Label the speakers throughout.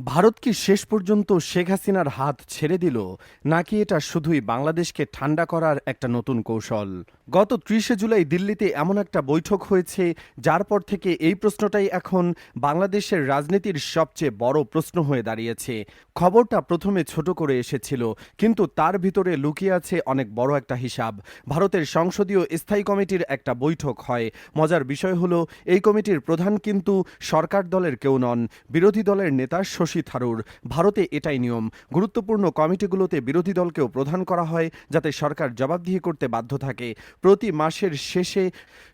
Speaker 1: ভারত কি শেষ পর্যন্ত শেখ হাসিনার হাত ছেড়ে দিল, নাকি এটা শুধুই বাংলাদেশকে ঠান্ডা করার একটা নতুন কৌশল? গত ৩০শে জুলাই দিল্লিতে এমন একটা বৈঠক হয়েছে, যার পর থেকে এই প্রশ্নটাই এখন বাংলাদেশের রাজনীতির সবচেয়ে বড় প্রশ্ন হয়ে দাঁড়িয়েছে। খবরটা প্রথমে ছোট করে এসেছিল, কিন্তু তার ভিতরে লুকিয়ে আছে অনেক বড় একটা হিসাব। ভারতের সংসদীয় স্থায়ী কমিটির একটা বৈঠক হয়। মজার বিষয় হলো, এই কমিটির প্রধান কিন্তু সরকার দলের কেউ নন, বিরোধী দলের নেতা শশী থারুর। ভারতে এটাই নিয়ম। গুরুত্বপূর্ণ কমিটিগুলোতে বিরোধী দলকেও প্রধান করা হয়, যাতে সরকার জবাবদিহি করতে বাধ্য থাকে। প্রতি মাসের শেষে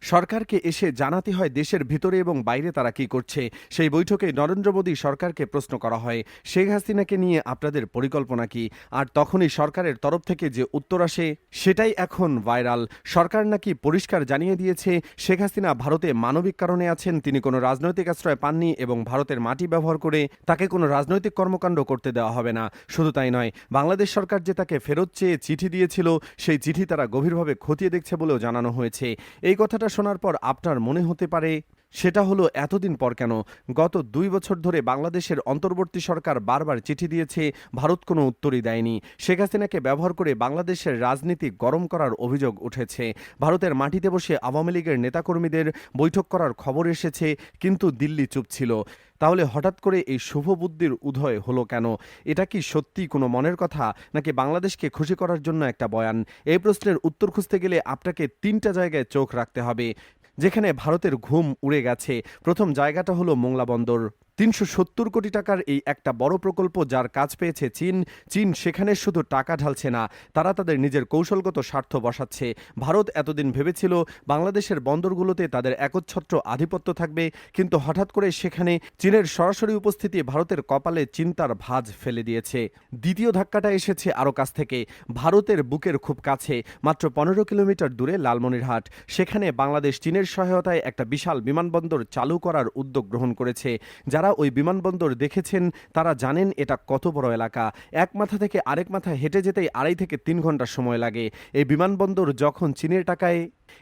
Speaker 1: সরকারকে এসে জানাতে হয় দেশের ভিতরে এবং বাইরে তারা কি করছে। সেই বৈঠকে নরেন্দ্র মোদী সরকারকে প্রশ্ন করা হয়, শেখ হাসিনাকে নিয়ে আপনাদের পরিকল্পনা কি? আর তখনই সরকারের তরফ থেকে যে উত্তর আসে, সেটাই এখন ভাইরাল। সরকার নাকি পরিষ্কার জানিয়ে দিয়েছে, শেখ হাসিনা ভারতে মানবিক কারণে আছেন, তিনি কোনো রাজনৈতিক আশ্রয় পাননি এবং ভারতের মাটি ব্যবহার করে তাকে কোনো রাজনৈতিক কর্মকাণ্ড করতে দেওয়া হবে না। শুধু তাই নয়, বাংলাদেশ সরকার যে তাকে ফেরত চেয়ে চিঠি দিয়েছিল, সেই চিঠি তারা গভীরভাবে খতিয়ে দেখছে বলেও জানানো হয়েছে। এই কথাটা শোনার পর আপনার মনে হতে পারে, সেটা হলো এতদিন পর কেন? গত ২ বছর ধরে বাংলাদেশের অন্তর্বর্তী সরকার বারবার চিঠি দিয়েছে, ভারত কোনো উত্তরই দেয়নি। শেখ হাসিনাকে ব্যবহার করে বাংলাদেশের রাজনীতি গরম করার অভিযোগ উঠেছে। ভারতের মাটিতে বসে আওয়ামী লীগের নেতাকর্মীদের বৈঠক করার খবর এসেছে, কিন্তু দিল্লি চুপ ছিল। তাহলে হঠাৎ করে এই শুভ বুদ্ধির উদয় হলো কেন? এটা কি সত্যি কোনো মনের কথা, নাকি বাংলাদেশকে খুশি করার জন্য একটা বয়ান? এই প্রশ্নের উত্তর খুঁজতে গেলে আপনাকে ৩টা জায়গায় চোখ রাখতে হবে, যেখানে ভারতের ঘুম উড়ে গেছে। প্রথম জায়গাটা হলো মোংলা বন্দর। ৩৭০ কোটি টাকার এই একটা বড় প্রকল্প, যার কাজ পেয়েছে চীন। চীন সেখানে শুধু টাকা ঢালছে না, তারা তাদের নিজের কৌশলগত স্বার্থ বসাচ্ছে। ভারত এতদিন ভেবেছিল বাংলাদেশের বন্দরগুলোতে তাদের একচ্ছত্র আধিপত্য থাকবে, কিন্তু হঠাৎ করে সেখানে চীনের সরাসরি উপস্থিতি ভারতের কপালে চিন্তার ভাঁজ ফেলে দিয়েছে। দ্বিতীয় ধাক্কাটা এসেছে আরও কাছ থেকে, ভারতের বুকের খুব কাছে, মাত্র ১৫ কিলোমিটার দূরে লালমনিরহাট। সেখানে বাংলাদেশ চীনের সহায়তায় একটা বিশাল বিমানবন্দর চালু করার উদ্যোগ গ্রহণ করেছে। যারা ওই বিমানবন্দর দেখেছেন তারা জানেন এটা কত বড় এলাকা। এক মাথা থেকে আরেক মাথা হেঁটে যেতেই ২.৫ থেকে ৩ ঘন্টা সময় লাগে। এই বিমানবন্দর যখন চীনের টাকায়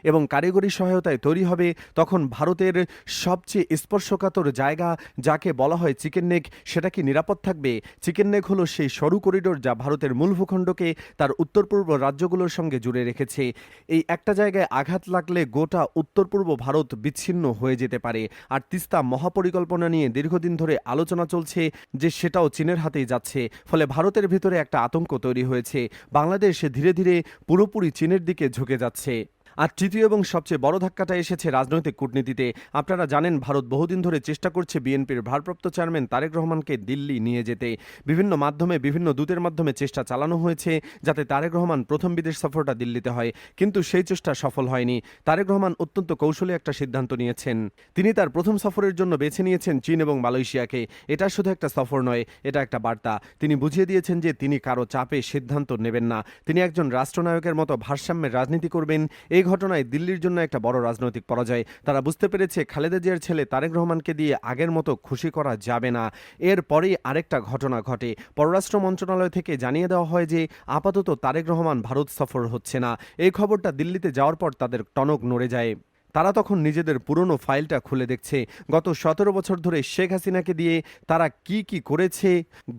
Speaker 1: এবং কারিগরি সহায়তায় তৈরি হবে, তখন ভারতের সবচেয়ে স্পর্শকাতর জায়গা, যাকে বলা হয় চিকেন নেক, সেটা কি নিরাপদ থাকবে? চিকেন নেক হলো সেই সরু করিডোর যা ভারতের মূল ভূখণ্ডকে তার উত্তর পূর্ব রাজ্যগুলোর সঙ্গে জুড়ে রেখেছে। এই একটা জায়গায় আঘাত লাগলে গোটা উত্তর পূর্ব ভারত বিচ্ছিন্ন হয়ে যেতে পারে। আর তিস্তা মহাপরিকল্পনা নিয়ে দীর্ঘদিন ধরে আলোচনা চলছে যে সেটাও চীনের হাতেই যাচ্ছে। ফলে ভারতের ভিতরে একটা আতঙ্ক তৈরি হয়েছে। বাংলাদেশ ধীরে ধীরে পুরোপুরি চীনের দিকে ঝুঁকে যাচ্ছে। আর তৃতীয় এবং সবচেয়ে বড় ধাক্কাটা এসেছে রাজনৈতিক কূটনীতিতে। আপনারা জানেন, ভারত বহুদিন ধরে চেষ্টা করছে বিএনপির ভারপ্রাপ্ত চেয়ারম্যান তারেক রহমানকে দিল্লি নিয়ে যেতে। বিভিন্ন মাধ্যমে, বিভিন্ন দূতের মাধ্যমে চেষ্টা চালানো হয়েছে যাতে তারেক রহমান প্রথম বিদেশ সফরটা দিল্লিতে হয়, কিন্তু সেই চেষ্টা সফল হয়নি। তারেক রহমান অত্যন্ত কৌশলী একটা সিদ্ধান্ত নিয়েছেন। তিনি তার প্রথম সফরের জন্য বেছে নিয়েছেন চীন এবং মালয়েশিয়াকে। এটা শুধু একটা সফর নয়, এটা একটা বার্তা। তিনি বুঝিয়ে দিয়েছেন যে তিনি কারো চাপে সিদ্ধান্ত নেবেন না, তিনি একজন রাষ্ট্রনায়কের মতো ভারসাম্যের রাজনীতি করবেন। এই ঘটনায় দিল্লির জন্য একটা বড় রাজনৈতিক পরাজয়। তারা বুঝতে পেরেছে খালেদা জিয়ার ছেলে তারেক রহমানকে দিয়ে আগের মতো খুশি করা যাবে না। এরপরেই আরেকটা ঘটনা ঘটে। পররাষ্ট্র মন্ত্রণালয় থেকে জানিয়ে দেওয়া হয় যে আপাতত তারেক রহমান ভারত সফর হচ্ছে না। এই খবরটা দিল্লিতে যাওয়ার পর তাদের টনক নড়ে যায়। তারা তখন নিজেদের পুরনো ফাইলটা খুলে দেখছে। গত ১৭ বছর ধরে শেখ হাসিনাকে দিয়ে তারা কি কি করেছে,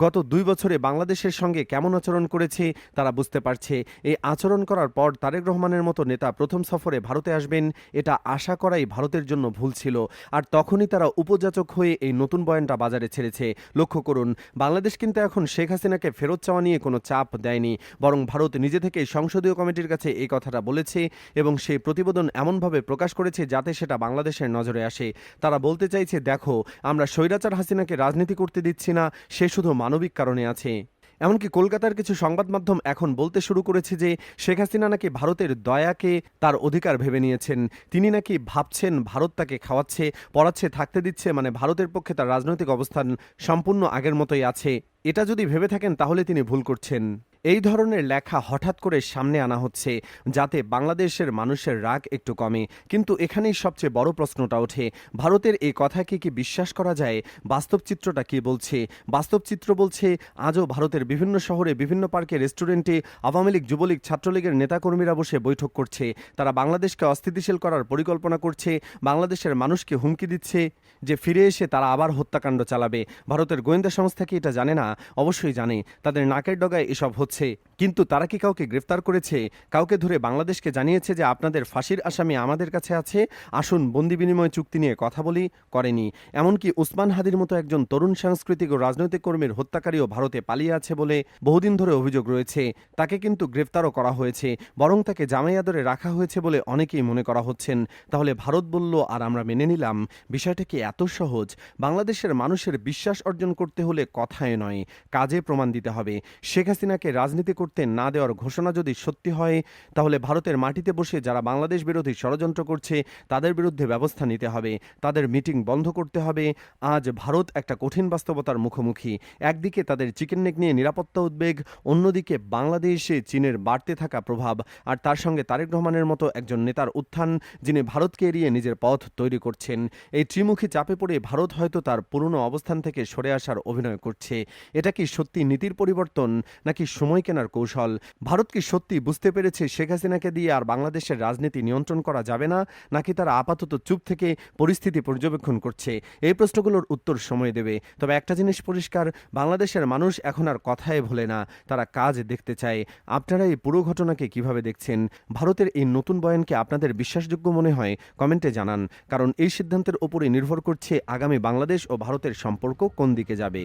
Speaker 1: গত ২ বছরে বাংলাদেশের সঙ্গে কেমন আচরণ করেছে তারা বুঝতে পারছে। এই আচরণ করার পর তারেক রহমানের মতো নেতা প্রথম সফরে ভারতে আসবেন, এটা আশা করাই ভারতের জন্য ভুল ছিল। আর তখনই তারা উপযাচক হয়ে এই নতুন বয়ানটা বাজারে ছেড়েছে। লক্ষ্য করুন, বাংলাদেশ কিন্তু এখন শেখ হাসিনাকে ফেরত চাওয়া নিয়ে কোনো চাপ দেয়নি, বরং ভারত নিজে থেকে সংসদীয় কমিটির কাছে এই কথাটা বলেছে এবং সেই প্রতিবেদন এমনভাবে প্রকাশ করেছে যাতে সেটা বাংলাদেশের নজরে আসে। তারা বলতে চাইছে, দেখো, আমরা স্বৈরাচার হাসিনাকে রাজনীতি করতে দিচ্ছি না, সে শুধু মানবিক কারণে আছে। এমনকি কলকাতার কিছু সংবাদ মাধ্যম এখন বলতে শুরু করেছে যে শেখ হাসিনা নাকি ভারতের দয়াকে তার অধিকার ভেবে নিয়েছেন। তিনি নাকি ভাবছেন ভারত তাকে খাওয়াচ্ছে, পড়াচ্ছে, থাকতে দিচ্ছে, মানে ভারতের পক্ষে তার রাজনৈতিক অবস্থান সম্পূর্ণ আগের মতোই আছে। এটা যদি ভেবে থাকেন তাহলে তিনি ভুল করছেন। এই ধরনের লেখা হঠাৎ করে সামনে আনা হচ্ছে যাতে বাংলাদেশের মানুষের রাগ একটু কমে, কিন্তু এখানেই সবচেয়ে বড় প্রশ্নটা ওঠে, ভারতের এই কথাকে কি বিশ্বাস করা যায়? বাস্তব চিত্রটা কি বলছে? বাস্তব চিত্র বলছে আজও ভারতের বিভিন্ন শহরে, বিভিন্ন পার্কে, রেস্টুরেন্টে আওয়ামী লীগ, যুবলীগ, ছাত্রলীগের নেতাকর্মীরা বসে বৈঠক করছে। তারা বাংলাদেশকে অস্থিতিশীল করার পরিকল্পনা করছে, বাংলাদেশের মানুষকে হুমকি দিচ্ছে যে ফিরে এসে তারা আবার হত্যাকাণ্ড চালাবে। ভারতের গোয়েন্দা সংস্থা কি এটা জানে না? অবশ্যই জানে। তাদের নাকের ডগায় এসব হচ্ছে, কিন্তু তারা কি কাউকে গ্রেফতার করেছে? কাউকে ধরে বাংলাদেশকে জানিয়েছে যে আপনাদের ফাঁসির আসামি আমাদের কাছে আছে, আসুন বন্দি বিনিময় চুক্তি নিয়ে কথা বলি? করেনি। এমনকি উসমান হাদির মতো একজন তরুণ সাংস্কৃতিক ও রাজনৈতিক কর্মীর হত্যাকারীও ভারতে পালিয়ে আছে বলে বহুদিন ধরে অভিযোগ রয়েছে। তাকে কিন্তু গ্রেফতারও করা হয়েছে, বরং তাকে জামাই আদরে রাখা হয়েছে বলে অনেকেই মনে করা হচ্ছেন। তাহলে ভারত বলল আর আমরা মেনে নিলাম, বিষয়টা কি এত সহজ? বাংলাদেশের মানুষের বিশ্বাস অর্জন করতে হলে কথায় নয়, কাজে প্রমাণ দিতে হবে। শেখ হাসিনাকে রাজনীতি করতে না দেওয়ার ঘোষণা যদি সত্যি হয়, তাহলে ভারতের মাটিতে বসে যারা বাংলাদেশ বিরোধী ষড়যন্ত্র করছে তাদের বিরুদ্ধে ব্যবস্থা নিতে হবে, তাদের মিটিং বন্ধ করতে হবে। আজ ভারত একটা কঠিন বাস্তবতার মুখোমুখি। একদিকে তাদের চিকেন নেক নিয়ে নিরাপত্তা উদ্বেগ, অন্যদিকে বাংলাদেশে চীনের বাড়তে থাকা প্রভাব, আর তার সঙ্গে তারেক রহমানের মতো একজন নেতার উত্থান যিনি ভারতকে এড়িয়ে নিজের পথ তৈরি করছেন। এই ত্রিমুখী চাপে পড়ে ভারত হয়তো তার পুরনো অবস্থান থেকে সরে আসার অভিনয় করছে। এটা কি সত্যি নীতির পরিবর্তন নাকি সময় কেনার কৌশল? ভারত কি সত্যি বুঝতে পেরেছে শেখ হাসিনাকে দিয়ে আর বাংলাদেশের রাজনীতি নিয়ন্ত্রণ করা যাবে না, নাকি তারা আপাতত চুপ থেকে পরিস্থিতি পর্যবেক্ষণ করছে? এই প্রশ্নগুলোর উত্তর সময় দেবে। তবে একটা জিনিস পরিষ্কার, বাংলাদেশের মানুষ এখন আর কথায় ভোলে না, তারা কাজ দেখতে চায়। আপনারা এই পুরো ঘটনাকে কিভাবে দেখছেন? ভারতের এই নতুন বয়ানকে আপনাদের বিশ্বাসযোগ্য মনে হয় কমেন্টে জানান, কারণ এই সিদ্ধান্তের ওপরে নির্ভর করছে আগামী বাংলাদেশ ও ভারতের সম্পর্ক কোন দিকে যাবে।